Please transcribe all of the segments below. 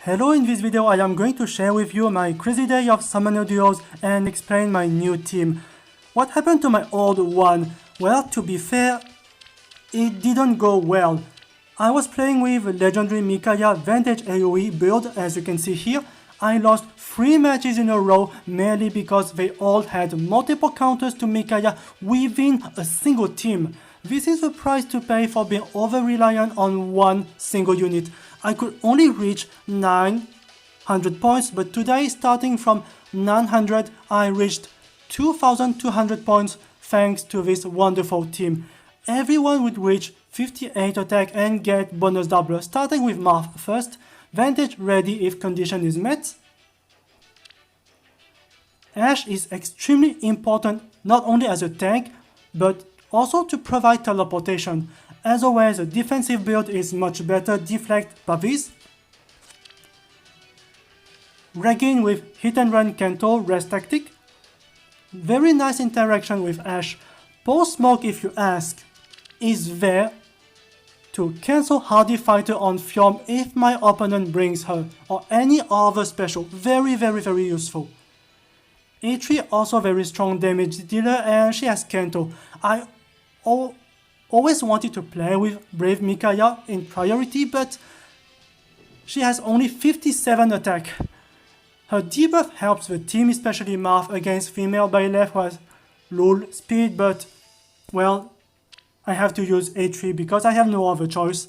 Hello, in this video I am going to share with you my crazy day of Summoner Duels and explain my new team. What happened to my old one? Well, to be fair, it didn't go well. I was playing with legendary Micaiah Vantage AoE build, as you can see here. I lost 3 matches in a row merely because they all had multiple counters to Micaiah within a single team. This is the price to pay for being over-reliant on one single unit. I could only reach 900 points, but today, starting from 900, I reached 2200 points thanks to this wonderful team. Everyone would reach 58 attack and get bonus doubler, starting with Marth first. Vantage ready if condition is met. Ashe is extremely important not only as a tank, but also to provide teleportation. As always, a defensive build is much better, deflect Pavis. Regain with hit and run Kento, rest tactic. Very nice interaction with Ashe. Post smoke, if you ask, is there to cancel Hardy Fighter on Fjorm if my opponent brings her, or any other special. Very useful. Eitri also very strong damage dealer, and she has Kento. I always wanted to play with Brave Micaiah in priority, but she has only 57 attack. Her debuff helps the team, especially Marth against female Byleth who has lull speed, but well, I have to use Eitri because I have no other choice.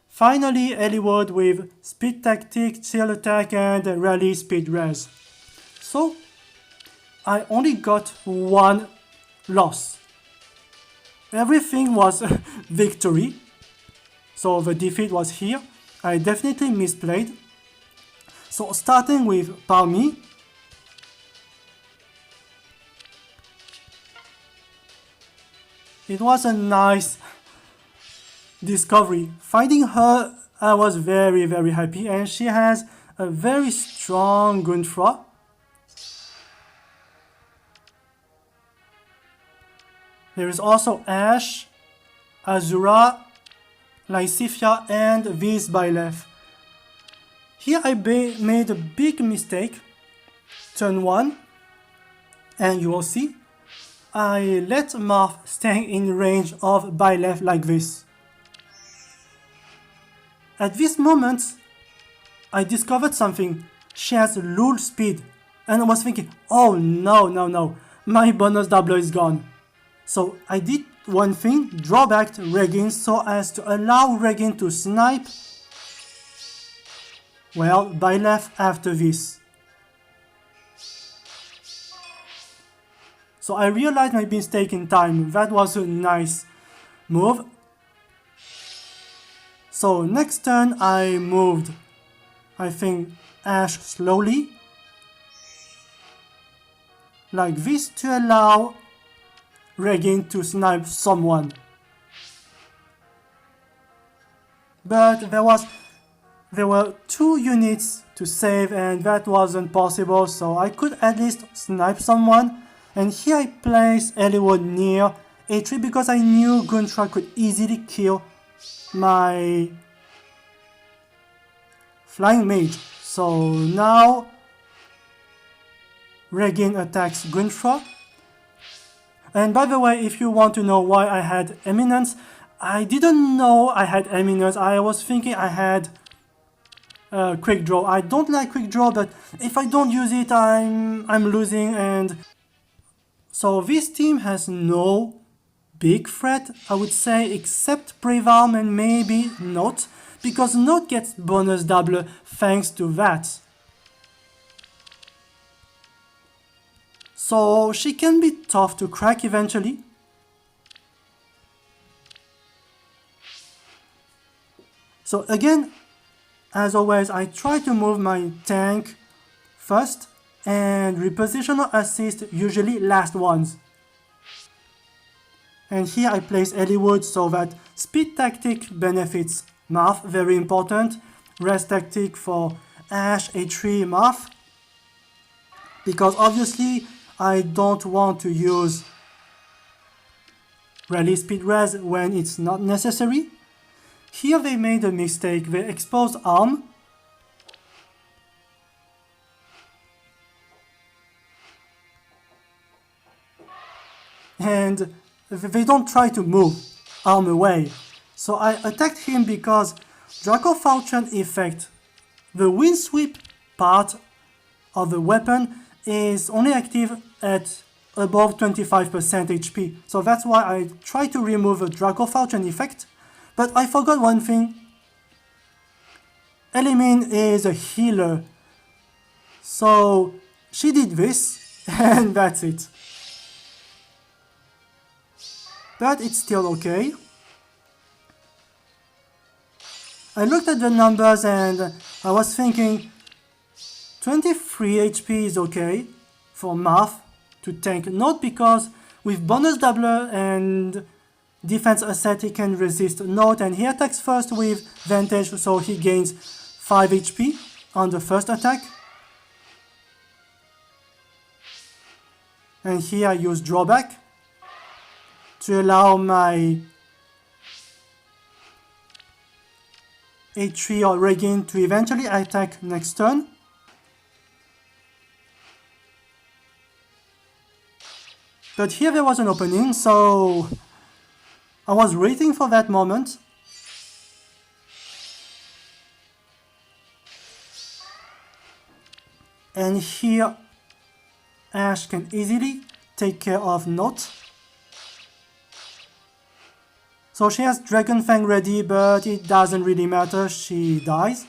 Finally, Edelgard with speed tactic, seal attack and rally speed res. So, I only got one loss. Everything was victory, so the defeat was here. I definitely misplayed. So starting with Palmy, it was a nice discovery. Finding her, I was very happy, and she has a very strong Gunnthra. There is also Ashe, Azura, Lysithea and this Byleth. Here I made a big mistake. Turn 1, and you will see, I let Marth stay in range of Byleth like this. At this moment, I discovered something. She has lull speed, and I was thinking, oh no, my bonus doubler is gone. So I did one thing, draw back Regin so as to allow Regin to snipe, well, Byleth after this. So I realized my mistake in time. That was a nice move. So next turn I moved, I think, Ashe slowly, like this, to allow Regin to snipe someone. But there were 2 units to save and that wasn't possible, so I could at least snipe someone. And here I placed Edelgard near Eitri because I knew Gunnthra could easily kill my flying mage. So now Regin attacks Gunnthra. And by the way, if you want to know why I had Eminence, I didn't know I had Eminence. I was thinking I had Quick Draw. I don't like Quick Draw, but if I don't use it, I'm losing. And so this team has no big threat, I would say, except Brave Arm and maybe Nott, because Nott gets bonus doubler thanks to that. So she can be tough to crack eventually. So again, as always, I try to move my tank first and reposition or assist usually last ones. And here I place Edelgard so that speed tactic benefits Marth, very important. Rest tactic for Ashe, Eitri, Marth. Because obviously I don't want to use rally speed res when it's not necessary. Here they made a mistake. They exposed arm and they don't try to move arm away. So I attacked him because Draco Falchion effect, the wind sweep part of the weapon is only active at above 25% HP. So that's why I tried to remove the Draco Falchion effect. But I forgot one thing. Elimine is a healer. So she did this, and that's it. But it's still okay. I looked at the numbers and I was thinking 23 HP is okay for Marth to tank, not because with bonus doubler and defense asset he can resist Nott, and he attacks first with vantage, so he gains 5 HP on the first attack. And here I use drawback to allow my Eitri or Regin to eventually attack next turn. But here there was an opening, so I was waiting for that moment. And here Ashe can easily take care of Nott. So she has Dragon Fang ready, but it doesn't really matter, she dies.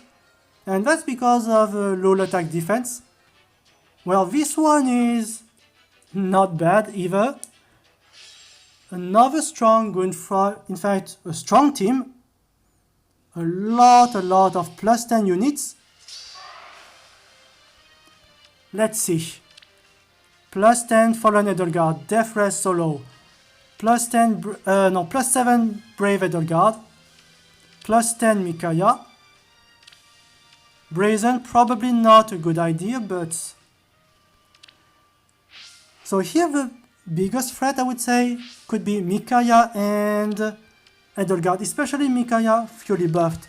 And that's because of low attack defense. Well, this one is not bad either. Another strong Gunnthra, in fact a strong team. A lot of plus 10 units. Let's see. Plus 10 Fallen Edelgard, Death Rest Solo. Plus 7 Brave Edelgard. Plus 10 Micaiah. Brazen, probably not a good idea, but... So here the biggest threat I would say could be Micaiah and Edelgard, especially Micaiah fully buffed.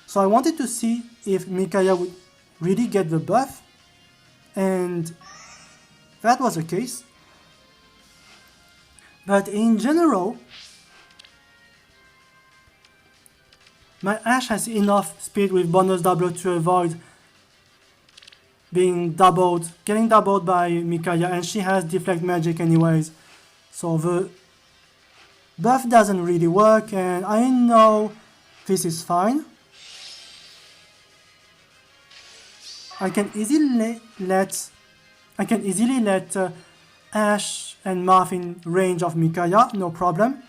So I wanted to see if Micaiah would really get the buff, and that was the case. But in general, my Ashe has enough speed with bonus doubler to avoid getting doubled by Micaiah, and she has deflect magic anyways. So the buff doesn't really work, and I know this is fine. I can easily let Ashe and Marth in range of Micaiah, no problem.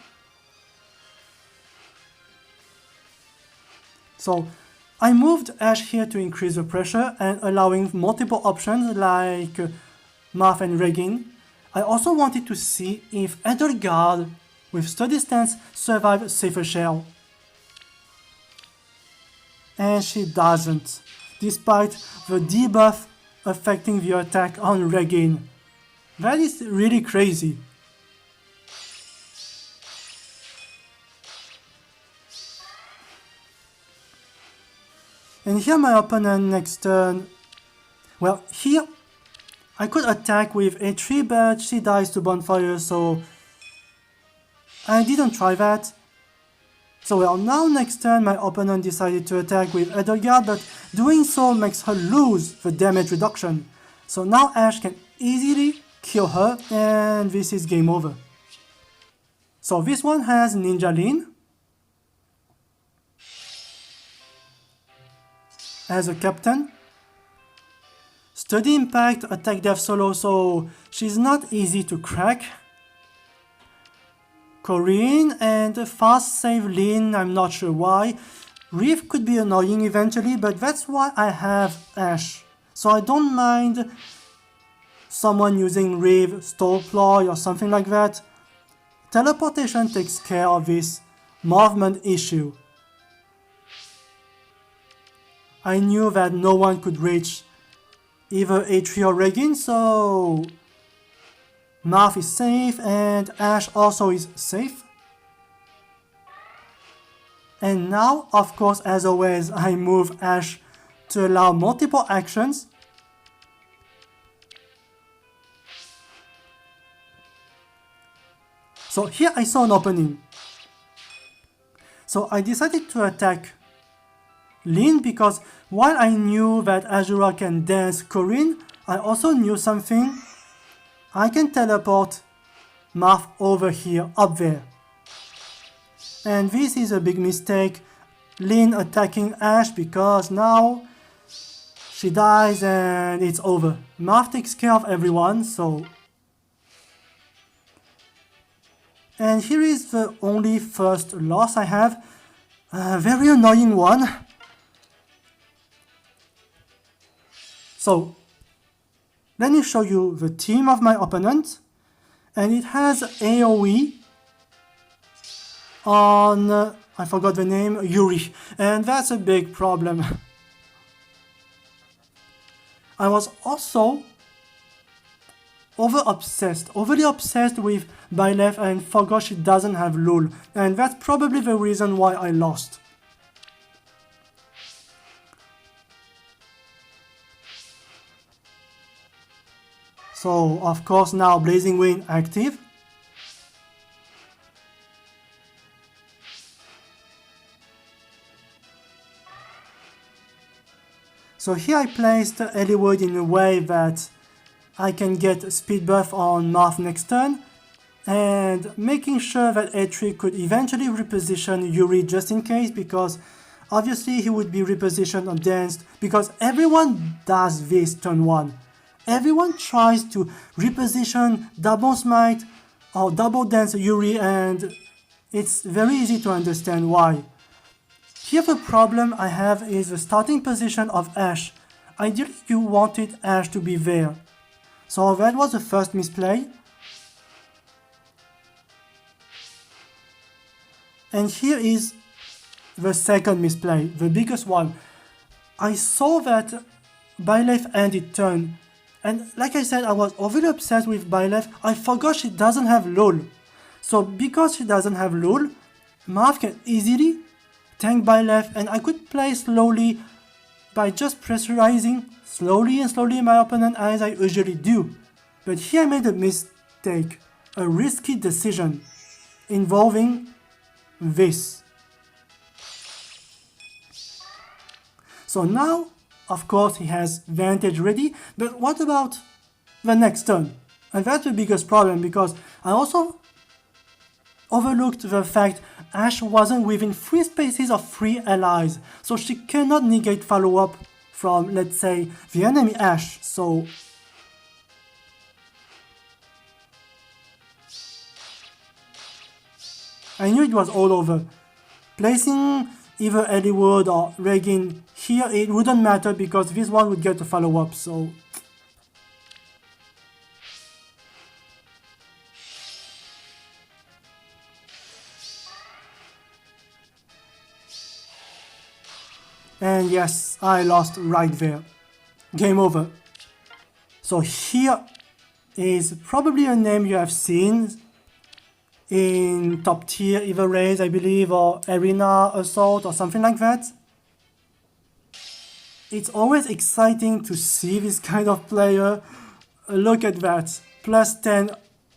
So I moved Ashe here to increase the pressure and allowing multiple options like Marth and Regin. I also wanted to see if Edelgard with Sturdy Stance survived Safer Shell. And she doesn't, despite the debuff affecting the attack on Regin. That is really crazy. And here my opponent next turn, well, here I could attack with Eitri, but she dies to Bonfire, so I didn't try that. So well, now next turn my opponent decided to attack with Edelgard, but doing so makes her lose the damage reduction. So now Ashe can easily kill her, and this is game over. So this one has Ninja Lean as a captain. Sturdy Impact, Attack Death Solo, so she's not easy to crack. Corrin and Fast Save Lean, I'm not sure why. Reef could be annoying eventually, but that's why I have Ashe. So I don't mind someone using Reef, Stole Ploy or something like that. Teleportation takes care of this movement issue. I knew that no one could reach either Eitri or Regin, so Marth is safe and Ashe also is safe. And now, of course, as always, I move Ashe to allow multiple actions. So here I saw an opening. So I decided to attack Lyn because while I knew that Azura can dance Corrin, I also knew something. I can teleport Marth over here, up there. And this is a big mistake. Lyn attacking Ashe because now she dies and it's over. Marth takes care of everyone, so... And here is the only first loss I have. A very annoying one. So, let me show you the team of my opponent. And it has AoE on, I forgot the name, Yuri. And that's a big problem. I was also overly obsessed with Byleth and forgot she doesn't have Lul. And that's probably the reason why I lost. So, of course, now Blazing Wind active. So here I placed Edelgard in a way that I can get speed buff on Marth next turn, and making sure that Eitri could eventually reposition Yuri just in case, because obviously he would be repositioned or danced, because everyone does this turn 1. Everyone tries to reposition double smite or double dance Yuri, and it's very easy to understand why. Here the problem I have is the starting position of Ashe. Ideally you wanted Ashe to be there. So that was the first misplay. And here is the second misplay, the biggest one. I saw that Byleth ended turn. And like I said, I was overly obsessed with Byleth. I forgot she doesn't have Lul. So because she doesn't have Lul, Marth can easily tank Byleth, and I could play slowly by just pressurizing slowly my opponent as I usually do. But here I made a mistake, a risky decision involving this. So now, of course, he has Vantage ready, but what about the next turn? And that's the biggest problem, because I also overlooked the fact Ashe wasn't within 3 spaces of 3 allies, so she cannot negate follow-up from, let's say, the enemy Ashe. So I knew it was all over. Placing either Edelgard or Regin here, it wouldn't matter because this one would get a follow-up, so... And yes, I lost right there. Game over. So here is probably a name you have seen in top tier, either raids, I believe, or arena assault or something like that. It's always exciting to see this kind of player. Look at that, plus 10,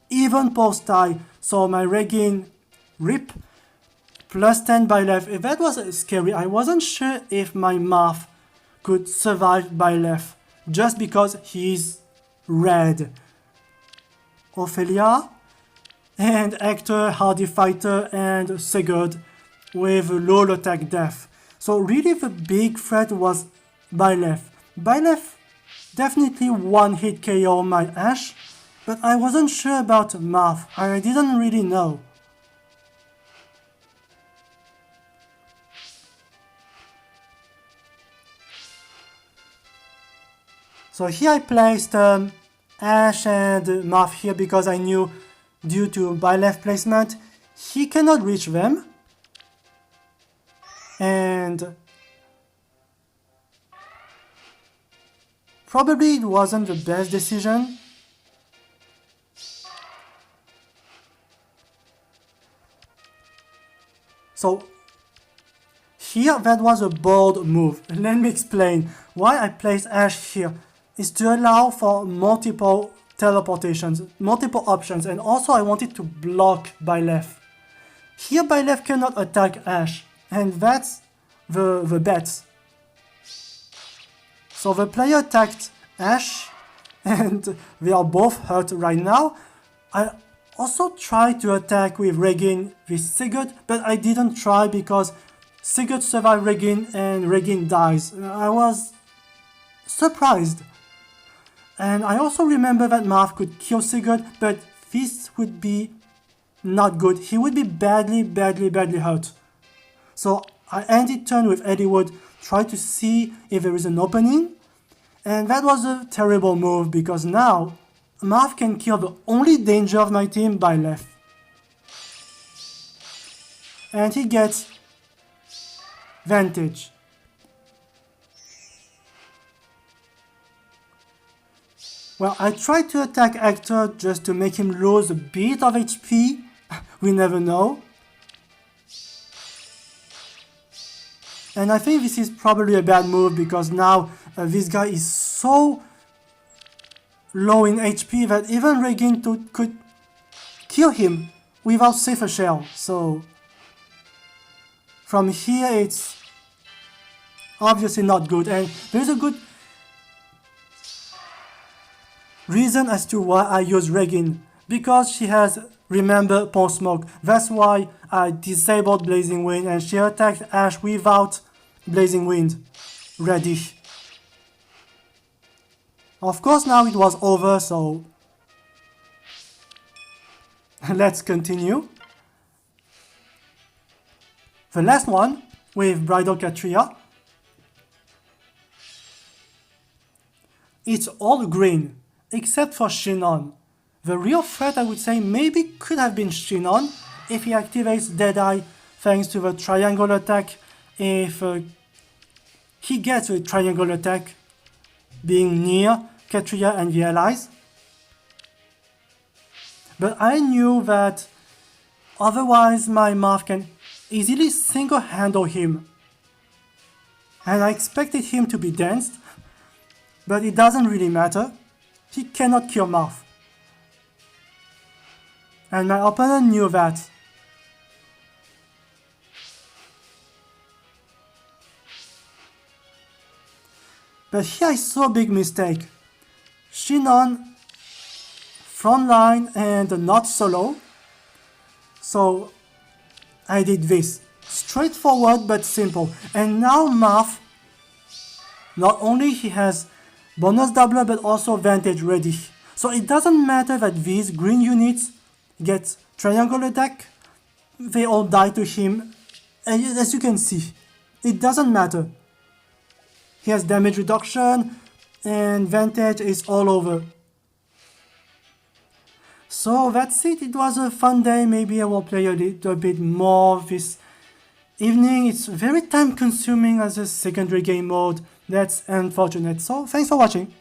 even post tie. So my Regin rip, plus 10 Byleth. That was scary. I wasn't sure if my Marth could survive Byleth just because he's red. Ophelia and Hector, hardy fighter, and Sigurd with low attack def. So really the big threat was Byleth. Byleth definitely one hit KO my Ashe, but I wasn't sure about Marth. I didn't really know. So here I placed Ashe and Marth here because I knew due to Byleth placement he cannot reach them, and probably it wasn't the best decision. So here that was a bold move. Let me explain why I placed Ashe here. Is to allow for multiple teleportations, multiple options, and also I wanted to block Byleth. Here Byleth cannot attack Ashe, and that's the bet. So the player attacked Ashe, and they are both hurt right now. I also tried to attack with Regin with Sigurd, but I didn't try because Sigurd survived Regin and Regin dies. I was surprised. And I also remember that Marth could kill Sigurd, but this would be not good. He would be badly hurt. So I ended turn with Edelgard, try to see if there is an opening. And that was a terrible move because now Marth can kill the only danger of my team, Byleth. And he gets vantage. Well, I tried to attack Hector just to make him lose a bit of HP. We never know. And I think this is probably a bad move because now this guy is so low in HP that even Regin could kill him without Safer Shell. So from here it's obviously not good, and there's a good reason as to why I use Regin, because she has Remember Post Smoke. That's why I disabled Blazing Wind and she attacked Ashe without Blazing Wind ready. Of course now it was over, so let's continue. The last one with Bridal Catria. It's all green, except for Shinon. The real threat, I would say, maybe could have been Shinon if he activates Deadeye thanks to the triangle attack. If he gets a triangle attack being near Catria and the allies. But I knew that otherwise my Marth can easily single-handle him. And I expected him to be danced, but it doesn't really matter. He cannot kill Marth. And my opponent knew that. But here I saw a big mistake. Shinon, frontline and Nott solo. So I did this. Straightforward but simple. And now Marth, not only he has bonus doubler but also vantage ready. So it doesn't matter that these green units get triangle attack, they all die to him, and as you can see, it doesn't matter. He has damage reduction and vantage is all over. So that's it, it was a fun day. Maybe I will play a little bit more this evening. It's very time consuming as a secondary game mode. That's unfortunate. So thanks for watching.